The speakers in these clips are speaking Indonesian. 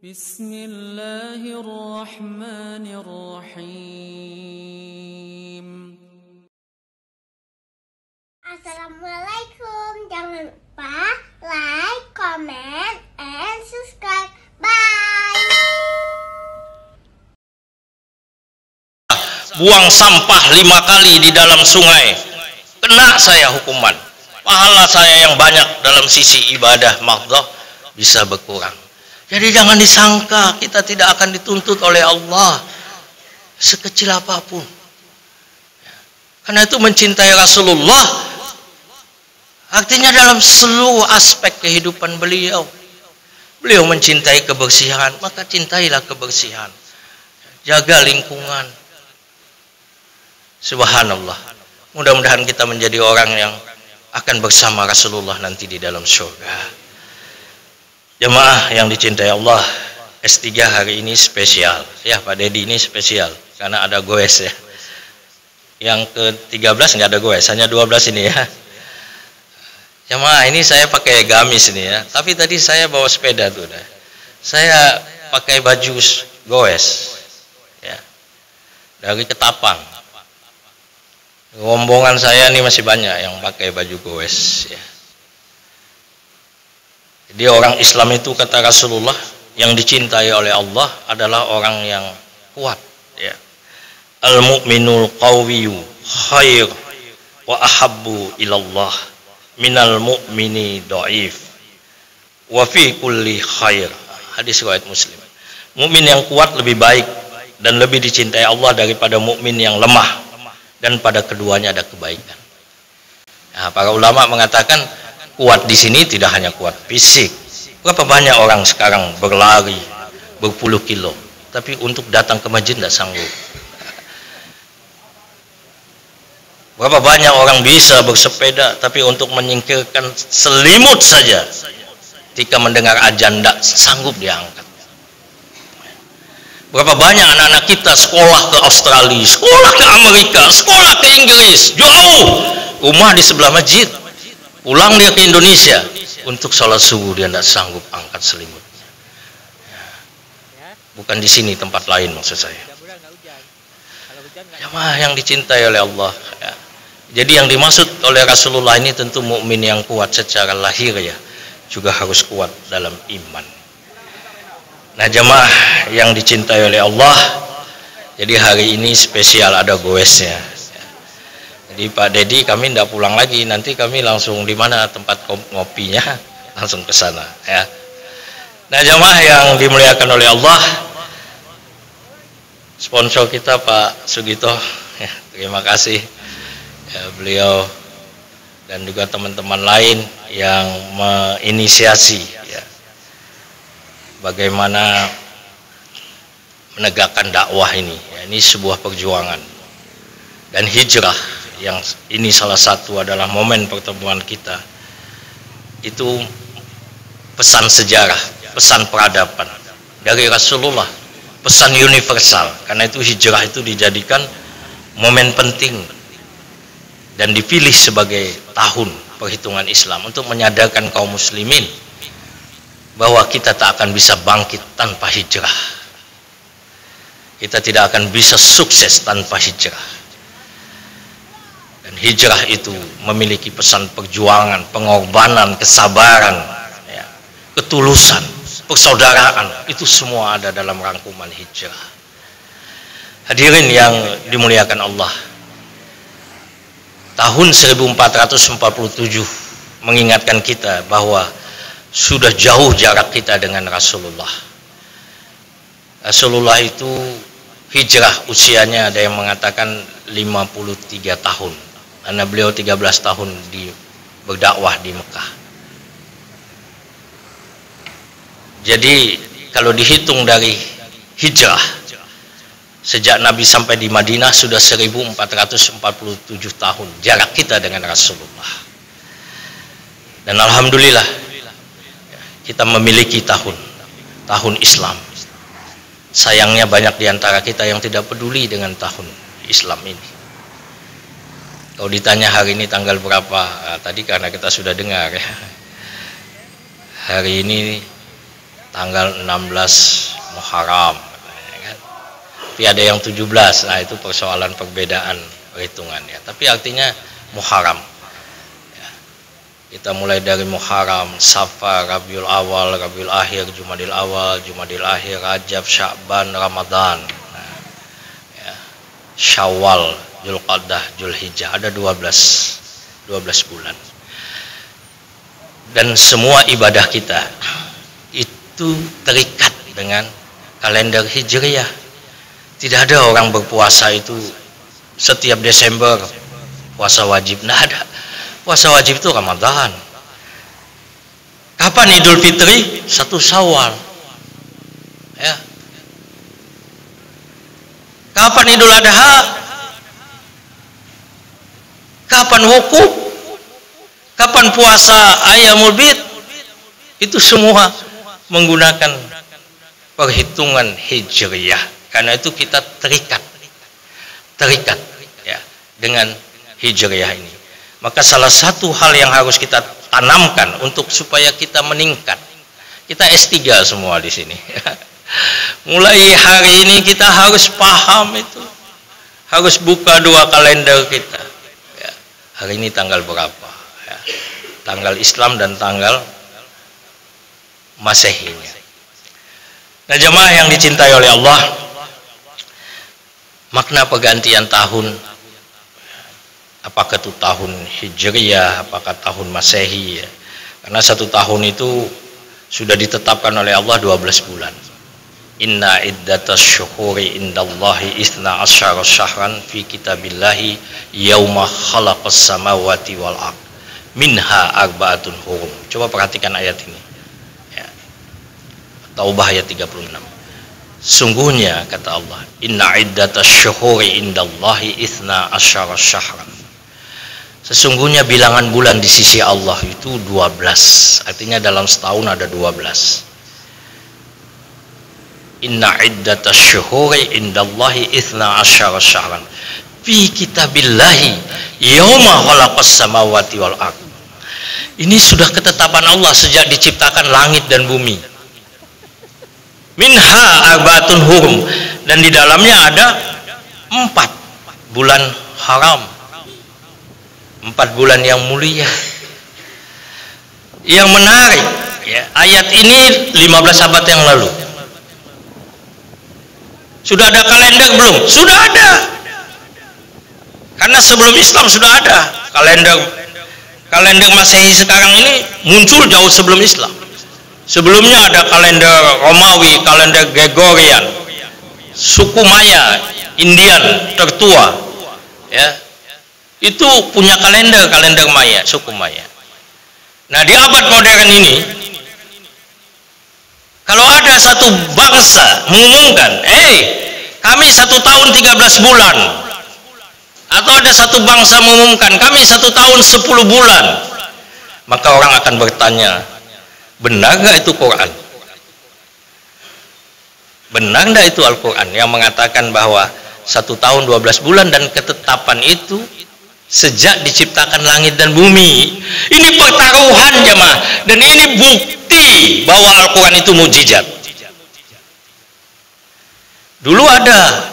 Bismillahirrahmanirrahim. Assalamualaikum. Jangan lupa like, comment, and subscribe. Bye. Buang sampah 5 kali di dalam sungai, kena saya hukuman. Pahala saya yang banyak dalam sisi ibadah maghfirah bisa berkurang. Jadi jangan disangka kita tidak akan dituntut oleh Allah sekecil apapun. Karena itu mencintai Rasulullah artinya dalam seluruh aspek kehidupan beliau. Beliau mencintai kebersihan, maka cintailah kebersihan. Jaga lingkungan. Subhanallah. Mudah-mudahan kita menjadi orang yang akan bersama Rasulullah nanti di dalam surga. Jemaah yang dicintai Allah, S3 hari ini spesial. Ya, Pak Dedi ini spesial karena ada goes ya. Yang ke-13 nggak ada goes, hanya 12 ini ya. Jemaah, ini saya pakai gamis ini ya. Tapi tadi saya bawa sepeda tuh dah. Saya pakai baju goes. Ya. Dari Ketapang. Rombongan saya nih masih banyak yang pakai baju goes ya. Jadi orang Islam itu kata Rasulullah yang dicintai oleh Allah adalah orang yang kuat ya. Al-mu'minul qawiyyu khair wa ahabbu ilallah minal mu'mini dhaif wa fi kulli khair. Hadis riwayat Muslim. Mukmin yang kuat lebih baik dan lebih dicintai Allah daripada mukmin yang lemah, dan pada keduanya ada kebaikan. Nah, para ulama mengatakan kuat di sini tidak hanya kuat fisik. Berapa banyak orang sekarang berlari berpuluh kilo, tapi untuk datang ke masjid tidak sanggup. Berapa banyak orang bisa bersepeda, tapi untuk menyingkirkan selimut saja ketika mendengar azan tidak sanggup diangkat. Berapa banyak anak-anak kita sekolah ke Australia, sekolah ke Amerika, sekolah ke Inggris, jauh, rumah di sebelah masjid. Pulang dia ke Indonesia untuk sholat subuh dia tidak sanggup angkat selimutnya. Bukan di sini, tempat lain maksud saya. Jamaah yang dicintai oleh Allah. Ya. Jadi yang dimaksud oleh Rasulullah ini tentu mukmin yang kuat secara lahir ya, juga harus kuat dalam iman. Nah jamaah yang dicintai oleh Allah, jadi hari ini spesial ada goesnya. Jadi Pak Dedi kami tidak pulang lagi, nanti kami langsung di mana tempat ngopinya, langsung ke sana ya. Nah jamaah yang dimuliakan oleh Allah, sponsor kita Pak Sugito ya, terima kasih ya, beliau dan juga teman-teman lain yang menginisiasi ya, bagaimana menegakkan dakwah ini ya, ini sebuah perjuangan dan hijrah. Yang ini salah satu adalah momen pertemuan kita, itu pesan sejarah, pesan peradaban dari Rasulullah, pesan universal. Karena itu hijrah itu dijadikan momen penting dan dipilih sebagai tahun perhitungan Islam untuk menyadarkan kaum muslimin bahwa kita tak akan bisa bangkit tanpa hijrah, kita tidak akan bisa sukses tanpa hijrah. Dan hijrah itu memiliki pesan perjuangan, pengorbanan, kesabaran, ya, ketulusan, persaudaraan. Itu semua ada dalam rangkuman hijrah. Hadirin yang dimuliakan Allah, tahun 1447 mengingatkan kita bahwa sudah jauh jarak kita dengan Rasulullah. Rasulullah itu hijrah usianya ada yang mengatakan 53 tahun. Karena beliau 13 tahun berdakwah di Mekah. Jadi kalau dihitung dari hijrah sejak Nabi sampai di Madinah sudah 1447 tahun jarak kita dengan Rasulullah. Dan alhamdulillah kita memiliki tahun Islam. Sayangnya banyak di antara kita yang tidak peduli dengan tahun Islam ini. Kalau ditanya hari ini tanggal berapa, tadi karena kita sudah dengar ya, hari ini tanggal 16 Muharram kan. Tapi ada yang 17. Nah, itu persoalan perbedaan perhitungannya. Tapi artinya Muharram. Ya. Kita mulai dari Muharram, Safar, Rabiul Awal, Rabiul Akhir, Jumadil Awal, Jumadil Akhir, Rajab, Sya'ban, Ramadan. Nah, ya. Syawal, Dzulqa'dah, Dzulhijjah, ada 12 bulan. Dan semua ibadah kita itu terikat dengan kalender Hijriyah. Tidak ada orang berpuasa itu setiap Desember puasa wajib, tidak ada. Puasa wajib itu Ramadan. Kapan Idul Fitri? 1 Syawal. Ya. Kapan Idul Adha? Kapan wukuf? Kapan puasa Ayyamul Bid? Itu semua menggunakan perhitungan Hijriyah. Karena itu kita terikat ya dengan Hijriyah ini. Maka salah satu hal yang harus kita tanamkan untuk supaya kita meningkat. Kita S3 semua di sini. Mulai hari ini kita harus paham itu. Harus buka 2 kalender kita. Ya, hari ini tanggal berapa? Ya, tanggal Islam dan tanggal Masehinya. Nah, jemaah yang dicintai oleh Allah, makna pergantian tahun, apakah itu tahun Hijriyah, apakah tahun Masehi ya. Karena 1 tahun itu sudah ditetapkan oleh Allah 12 bulan. Inna iddatas syuhuri indallahi 12 syahran fi kitabillahi yauma khalaqas samawati wal ard minha arba'atun hurum. Coba perhatikan ayat ini ya. Taubah ayat 36. Sungguhnya kata Allah, inna iddatas syuhuri indallahi 12 syahran. Sesungguhnya bilangan bulan di sisi Allah itu 12. Artinya dalam setahun ada 12. Inna iddatas syuhuri indallahi 12 syahran fi kitabillahi yauma khalaqas samawati wal ard. Ini sudah ketetapan Allah sejak diciptakan langit dan bumi. Minha arba'atun hurum, dan di dalamnya ada 4 bulan haram, 4 bulan yang mulia. Yang menarik ya, ayat ini 15 abad yang lalu. Sudah ada kalender belum? Sudah ada. Karena sebelum Islam sudah ada kalender Masehi sekarang ini muncul jauh sebelum Islam. Sebelumnya ada kalender Romawi, kalender Gregorian, suku Maya, Indian tertua, ya, itu punya kalender Maya, suku Maya. Nah, di abad modern ini, kalau ada satu bangsa mengumumkan, kami 1 tahun 13 bulan, atau ada satu bangsa mengumumkan, kami 1 tahun 10 bulan, maka orang akan bertanya, benar nggak itu Quran? Benar nggak itu Al-Quran yang mengatakan bahwa 1 tahun 12 bulan dan ketetapan itu sejak diciptakan langit dan bumi? Ini pertaruhan jemaah, dan ini bukti bahwa Al-Quran itu mukjizat. Dulu ada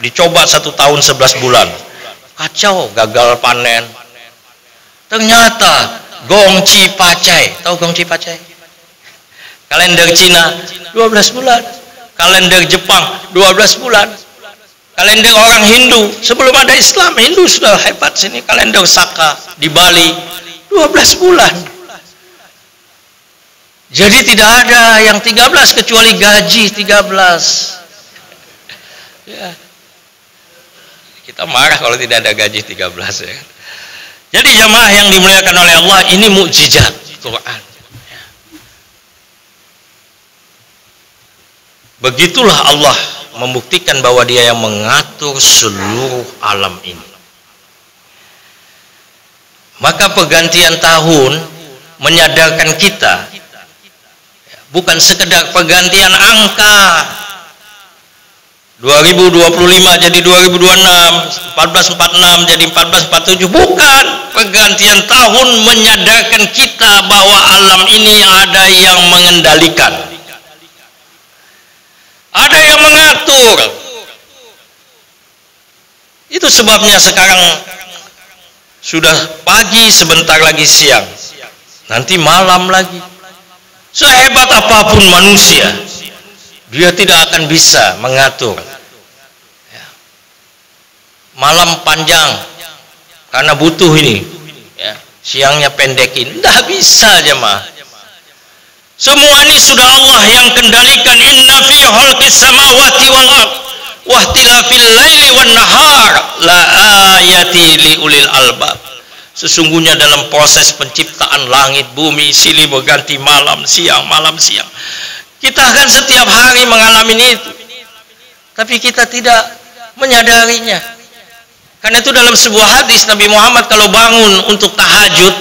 dicoba 1 tahun 11 bulan, kacau, gagal panen. Ternyata Gongchi Pacai, tahu Gongchi Pacai? Kalender Cina 12 bulan, kalender Jepang 12 bulan, kalender orang Hindu sebelum ada Islam, Hindu sudah hebat sini, kalender Saka di Bali 12 bulan. Jadi tidak ada yang 13 kecuali gaji 13. Ya. Kita marah kalau tidak ada gaji 13 ya. Jadi jamaah yang dimuliakan oleh Allah, ini mukjizat Quran. Begitulah Allah membuktikan bahwa Dia yang mengatur seluruh alam ini. Maka pergantian tahun menyadarkan kita bukan sekedar pergantian angka 2025 jadi 2026, 1446 jadi 1447, bukan. Pergantian tahun menyadarkan kita bahwa alam ini ada yang mengendalikan. Itu sebabnya sekarang sudah pagi, sebentar lagi siang, nanti malam lagi. Sehebat apapun manusia, dia tidak akan bisa mengatur malam panjang karena butuh ini, siangnya pendekin. Tidak bisa jemaah. Semua ini sudah Allah yang kendalikan. Inna fi khalqis samawati wal ardh wa ikhtilafil laili wan nahar la ayati li ulil albab. Sesungguhnya dalam proses penciptaan langit bumi silih berganti malam siang. Kita akan setiap hari mengalami itu, tapi kita tidak menyadarinya. Karena itu dalam sebuah hadis Nabi Muhammad kalau bangun untuk tahajud,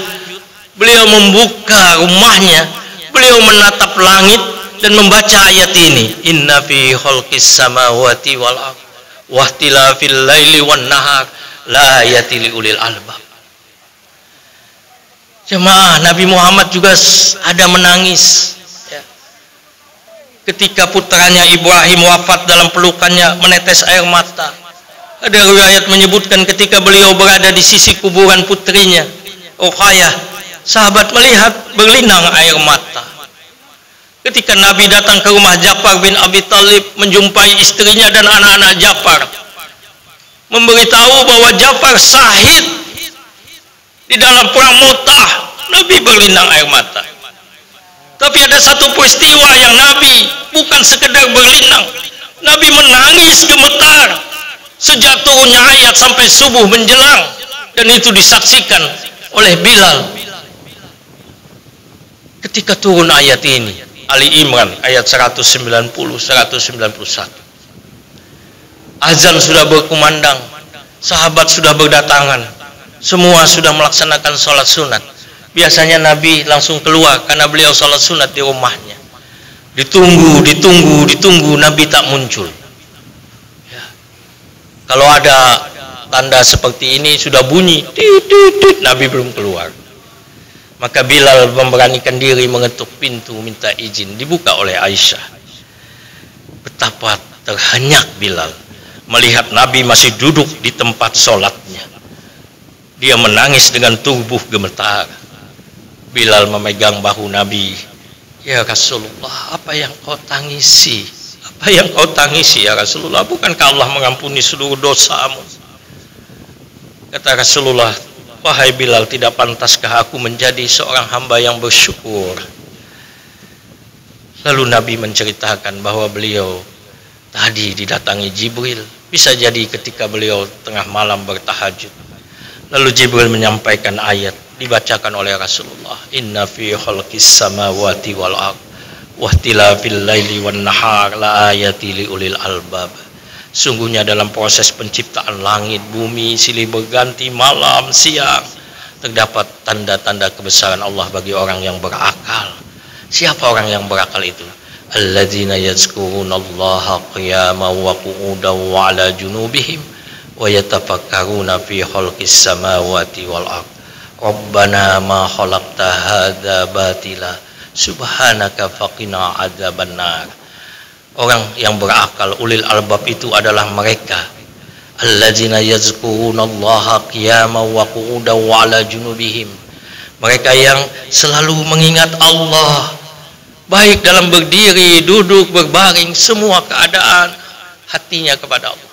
beliau membuka rumahnya, beliau menatap langit dan membaca ayat ini. Inna fi khalqis samawati wal ardh wa ikhtilafil laili wan nahar la ayati li ulil albab. Jemaah, Nabi Muhammad juga ada menangis ketika putranya Ibrahim wafat dalam pelukannya, menetes air mata. Ada riwayat menyebutkan ketika beliau berada di sisi kuburan putrinya Ruqayyah, sahabat melihat berlinang air mata. Ketika Nabi datang ke rumah Ja'far bin Abi Thalib menjumpai istrinya dan anak-anak Ja'far, memberitahu bahwa Ja'far syahid di dalam perang Mu'tah, Nabi berlinang air mata. Tapi ada satu peristiwa yang Nabi bukan sekedar berlinang, Nabi menangis gemetar sejak turunnya ayat sampai subuh menjelang, dan itu disaksikan oleh Bilal. Ketika turun ayat ini, Ali Imran ayat 190 191, azan sudah berkumandang, sahabat sudah berdatangan, semua sudah melaksanakan sholat sunat. Biasanya Nabi langsung keluar karena beliau sholat sunat di rumahnya. Ditunggu, Nabi tak muncul. Kalau ada tanda seperti ini sudah bunyi, Nabi belum keluar. Maka Bilal memberanikan diri mengetuk pintu minta izin, dibuka oleh Aisyah. Betapa terhenyak Bilal melihat Nabi masih duduk di tempat sholatnya. Dia menangis dengan tubuh gemetar. Bilal memegang bahu Nabi. Ya Rasulullah, apa yang kau tangisi? Apa yang kau tangisi ya Rasulullah? Bukankah Allah mengampuni seluruh dosamu? Kata Rasulullah, wahai Bilal, tidak pantaskah aku menjadi seorang hamba yang bersyukur? Lalu Nabi menceritakan bahwa beliau tadi didatangi Jibril, bisa jadi ketika beliau tengah malam bertahajud. Lalu Jibril menyampaikan ayat, dibacakan oleh Rasulullah. Inna fi khalqis samawati wal ardh wahtilafil laili wan nahar la ayati li ulil albab. Sungguhnya dalam proses penciptaan langit bumi silih berganti malam siang terdapat tanda-tanda kebesaran Allah bagi orang yang berakal. Siapa orang yang berakal itu? Alladzina yazkurunallaha qiyaman wa qu'udan wa 'ala junubihim wa yatafakkaruna fi khalqis samawati wal ardh. Rabbana ma khalaqta hadza batila subhanaka faqina adzabannar. Orang yang berakal, ulil albab itu adalah mereka alladzina yazkurunallaha qiyaman wa qu'udan wa 'ala junubihim. Mereka yang selalu mengingat Allah, baik dalam berdiri, duduk, berbaring, semua keadaan hatinya kepada Allah.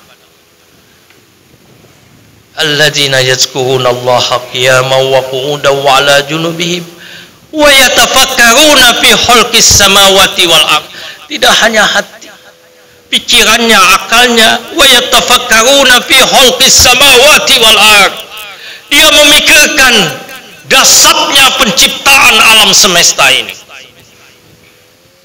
Alladzina yazkurunallaha qiyaman wa qu'udan wa 'ala junubihim wa yatafakkaruna fi khalqis samawati wal ardh. Tidak hanya hati, pikirannya, akalnya, wa yatafakkaruna fi khalqis samawati wal ardh. Dia memikirkan dasarnya penciptaan alam semesta ini,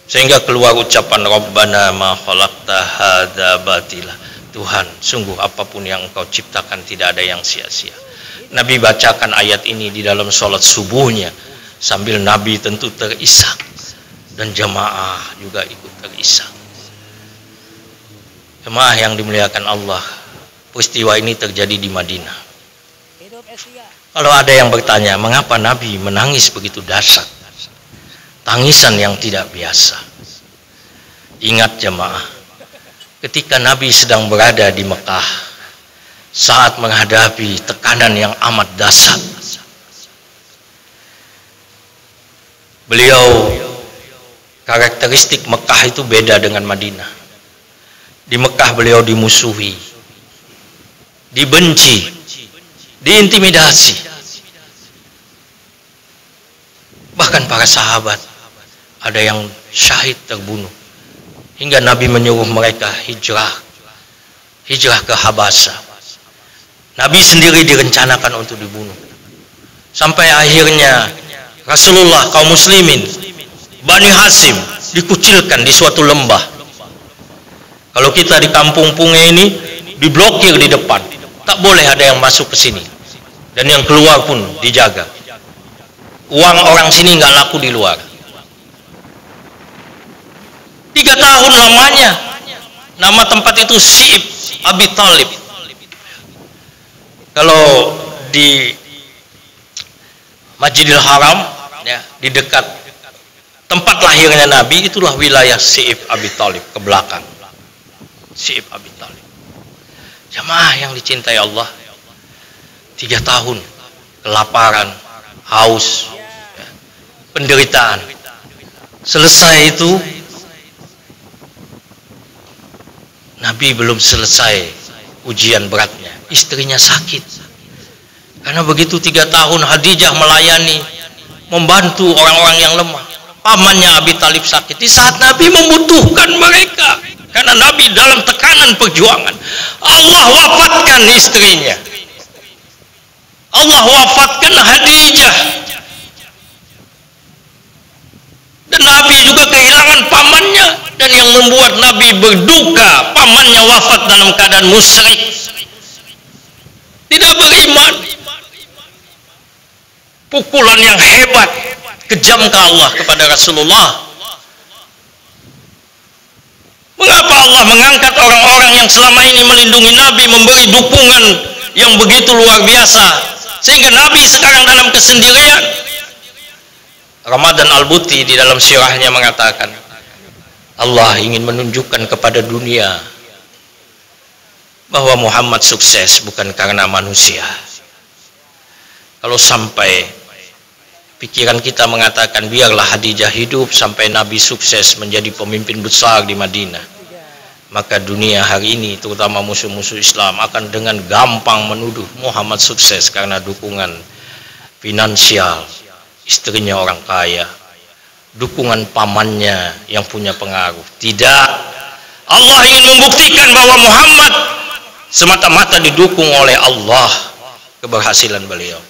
sehingga keluar ucapan Rabbana ma khalaqta hadza batila. Tuhan, sungguh apapun yang Engkau ciptakan tidak ada yang sia-sia. Nabi bacakan ayat ini di dalam sholat subuhnya, sambil Nabi tentu terisak dan jamaah juga ikut terisak. Jemaah yang dimuliakan Allah, peristiwa ini terjadi di Madinah. Kalau ada yang bertanya, mengapa Nabi menangis begitu dahsyat? Tangisan yang tidak biasa. Ingat jemaah, ketika Nabi sedang berada di Mekah, saat menghadapi tekanan yang amat dahsyat. Beliau, karakteristik Mekah itu beda dengan Madinah. Di Mekah beliau dimusuhi, dibenci, diintimidasi. Bahkan para sahabat ada yang syahid, terbunuh. Hingga Nabi menyuruh mereka hijrah ke Habasya. Nabi sendiri direncanakan untuk dibunuh. Sampai akhirnya Rasulullah, kaum muslimin, Bani Hasyim dikucilkan di suatu lembah. Kalau kita di kampung Punge ini diblokir di depan, tak boleh ada yang masuk ke sini, dan yang keluar pun dijaga. Uang orang sini nggak laku di luar. 3 tahun lamanya. Nama tempat itu Si'ib Abi Thalib. Kalau di Masjidil Haram, ya, di dekat tempat lahirnya Nabi, itulah wilayah Si'ib Abi Thalib, ke belakang. Si'ib Abi Thalib. Jamaah yang dicintai Allah, 3 tahun kelaparan, haus, ya, penderitaan. Selesai itu, Nabi belum selesai ujian beratnya. Istrinya sakit. Karena begitu 3 tahun Khadijah melayani, membantu orang-orang yang lemah. Pamannya Abi Thalib sakit di saat Nabi membutuhkan mereka. Karena Nabi dalam tekanan perjuangan, Allah wafatkan istrinya. Allah wafatkan Khadijah. Dan Nabi juga kehilangan pamannya. Dan yang membuat Nabi berduka, pamannya wafat dalam keadaan musyrik, tidak beriman. Pukulan yang hebat, kejam ke Allah kepada Rasulullah. Mengapa Allah mengangkat orang-orang yang selama ini melindungi Nabi, memberi dukungan yang begitu luar biasa, sehingga Nabi sekarang dalam kesendirian? Ramadan Al-Buti di dalam sirahnya mengatakan, Allah ingin menunjukkan kepada dunia bahwa Muhammad sukses bukan karena manusia. Kalau sampai pikiran kita mengatakan biarlah Khadijah hidup sampai Nabi sukses menjadi pemimpin besar di Madinah, maka dunia hari ini, terutama musuh-musuh Islam, akan dengan gampang menuduh Muhammad sukses karena dukungan finansial, istrinya orang kaya, dukungan pamannya yang punya pengaruh. Tidak. Allah ingin membuktikan bahwa Muhammad semata-mata didukung oleh Allah, keberhasilan beliau.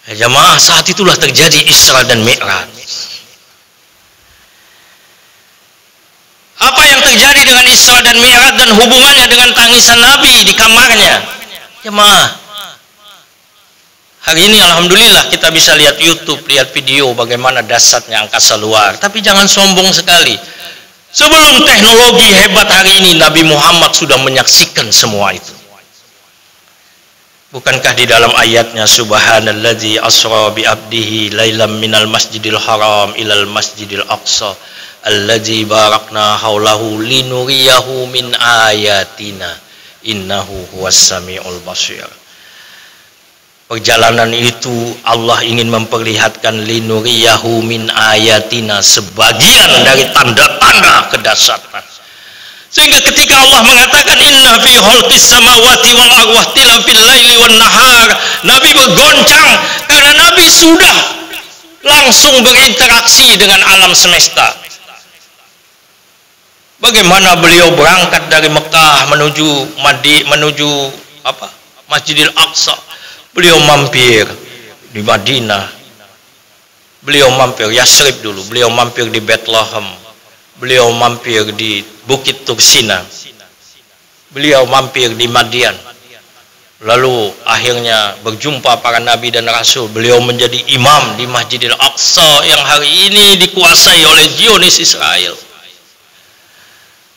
Ya, jamaah, saat itulah terjadi Isra dan Mi'raj. Apa yang terjadi dengan Isra dan Mi'raj dan hubungannya dengan tangisan Nabi di kamarnya? Jamaah, hari ini alhamdulillah kita bisa lihat YouTube, lihat video bagaimana dahsyatnya angkasa luar. Tapi jangan sombong sekali. Sebelum teknologi hebat hari ini, Nabi Muhammad sudah menyaksikan semua itu. Bukankah di dalam ayatnya, Subhanalladzi asra bi abdihi lailam minal masjidil haram ilal masjidil aqsa alladzi barakna haulahu linuriyahu min ayatina innahu huwas samiul basir. Perjalanan itu Allah ingin memperlihatkan linuriyahu min ayatina, sebagian dari tanda-tanda kedahsyatan. Sehingga ketika Allah mengatakan inna fi khalqis samawati wal ardi wa ikhtilafil laili wan nahar, Nabi bergoncang karena Nabi sudah langsung berinteraksi dengan alam semesta. Bagaimana beliau berangkat dari Mekah menuju Masjidil Aqsa. Beliau mampir di Madinah, beliau mampir Yasrib dulu, beliau mampir di Bethlehem, beliau mampir di Bukit Tursina, beliau mampir di Madian, lalu akhirnya berjumpa para nabi dan rasul. Beliau menjadi imam di Masjidil Aqsa yang hari ini dikuasai oleh Zionis Israel.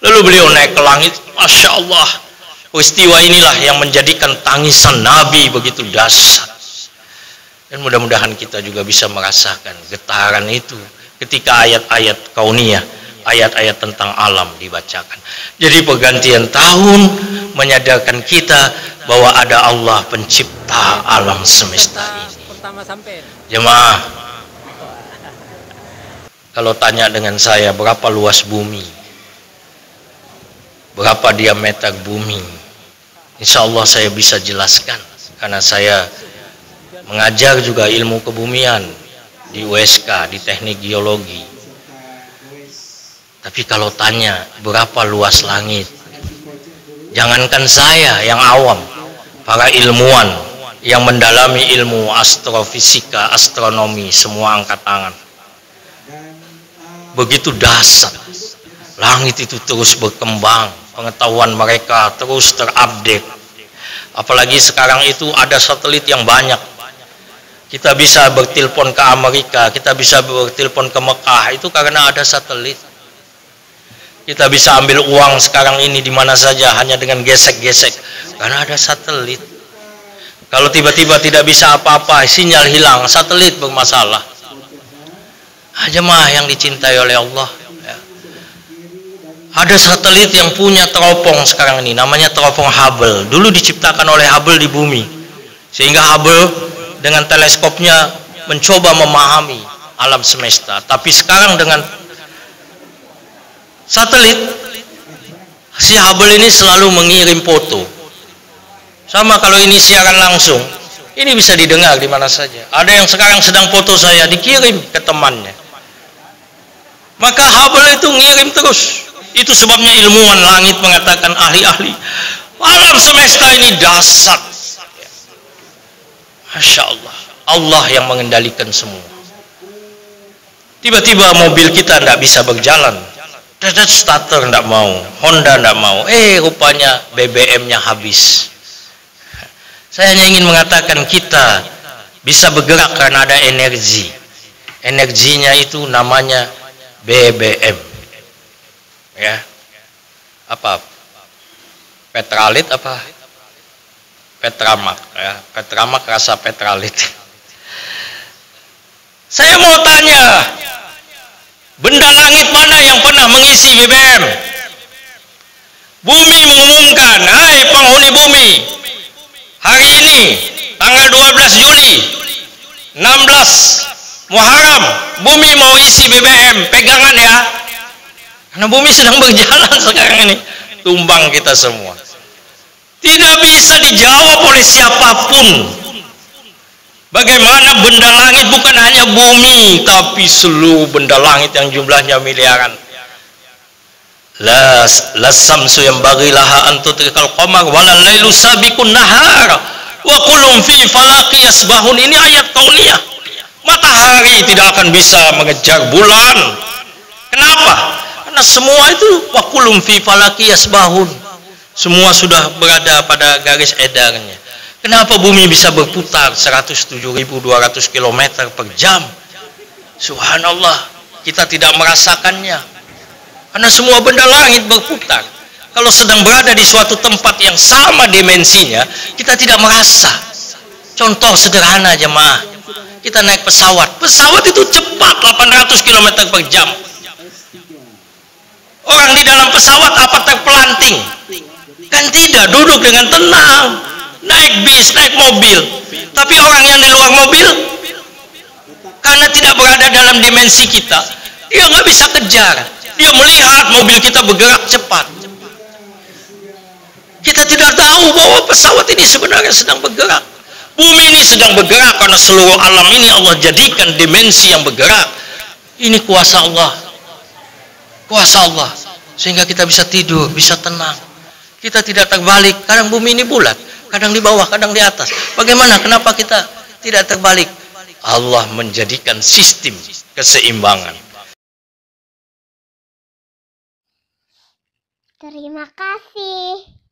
Lalu beliau naik ke langit. Masya Allah, peristiwa inilah yang menjadikan tangisan Nabi begitu dahsyat. Dan mudah-mudahan kita juga bisa merasakan getaran itu ketika ayat-ayat kauniyah, ayat-ayat tentang alam dibacakan. Jadi pergantian tahun menyadarkan kita bahwa ada Allah pencipta alam semesta ini. Jemaah, kalau tanya dengan saya berapa luas bumi, berapa diameter bumi, insya Allah saya bisa jelaskan, karena saya mengajar juga ilmu kebumian di USK, di teknik geologi. Tapi kalau tanya berapa luas langit, jangankan saya yang awam, para ilmuwan yang mendalami ilmu astrofisika, astronomi, semua angkat tangan. Begitu dahsyat, langit itu terus berkembang, pengetahuan mereka terus terupdate. Apalagi sekarang itu ada satelit yang banyak. Kita bisa bertelepon ke Amerika, kita bisa bertelepon ke Mekah, itu karena ada satelit. Kita bisa ambil uang sekarang ini di mana saja hanya dengan gesek-gesek, karena ada satelit. Kalau tiba-tiba tidak bisa apa-apa, sinyal hilang, satelit bermasalah. Jemaah yang dicintai oleh Allah, ya. Ada satelit yang punya teropong sekarang ini, namanya teropong Hubble. Dulu diciptakan oleh Hubble di bumi, sehingga Hubble dengan teleskopnya mencoba memahami alam semesta. Tapi sekarang dengan satelit, si Hubble ini selalu mengirim foto. Sama kalau ini siaran langsung, ini bisa didengar di mana saja. Ada yang sekarang sedang foto saya, dikirim ke temannya. Maka Hubble itu ngirim terus. Itu sebabnya ilmuwan langit mengatakan, ahli-ahli, alam semesta ini dahsyat. Masya Allah, Allah yang mengendalikan semua. Tiba-tiba mobil kita tidak bisa berjalan, starter tidak mau, Honda tidak mau, rupanya BBM-nya habis. Saya hanya ingin mengatakan kita bisa bergerak karena ada energi. Energinya itu namanya BBM. Ya. Apa? Petralit apa? Petramak, ya. Petramak rasa petralit. Saya mau tanya, benda langit mana yang pernah mengisi BBM? Bumi mengumumkan, hai penghuni bumi, hari ini tanggal 12 Juli 16 Muharram, bumi mau isi BBM, pegangan ya, karena bumi sedang berjalan sekarang ini. Tumbang kita semua, tidak bisa dijawab oleh siapapun. Bagaimana benda langit, bukan hanya bumi, tapi seluruh benda langit yang jumlahnya miliaran. La samsu yanbaghi laha an tudrikal qamar walal lailu sabiqun nahar wa kullun fi falaqi yasbahun. Ini ayat kauniyah. Matahari tidak akan bisa mengejar bulan. Kenapa? Karena semua itu wa kullun fi falaqi yasbahun. Semua sudah berada pada garis edarnya. Kenapa bumi bisa berputar 107.200 km per jam? Subhanallah, kita tidak merasakannya. Karena semua benda langit berputar. Kalau sedang berada di suatu tempat yang sama dimensinya, kita tidak merasa. Contoh sederhana jemaah, kita naik pesawat. Pesawat itu cepat 800 km per jam. Orang di dalam pesawat apa terpelanting? Kan tidak, duduk dengan tenang. Naik bis, naik mobil. Tapi orang yang di luar mobil, karena tidak berada dalam dimensi kita, dia nggak bisa kejar. Dia melihat mobil kita bergerak cepat. Kita tidak tahu bahwa pesawat ini sebenarnya sedang bergerak. Bumi ini sedang bergerak karena seluruh alam ini Allah jadikan dimensi yang bergerak. Ini kuasa Allah. Kuasa Allah. Sehingga kita bisa tidur, bisa tenang. Kita tidak terbalik. Kadang bumi ini bulat, kadang di bawah, kadang di atas. Bagaimana? Kenapa kita tidak terbalik? Allah menjadikan sistem keseimbangan. Terima kasih.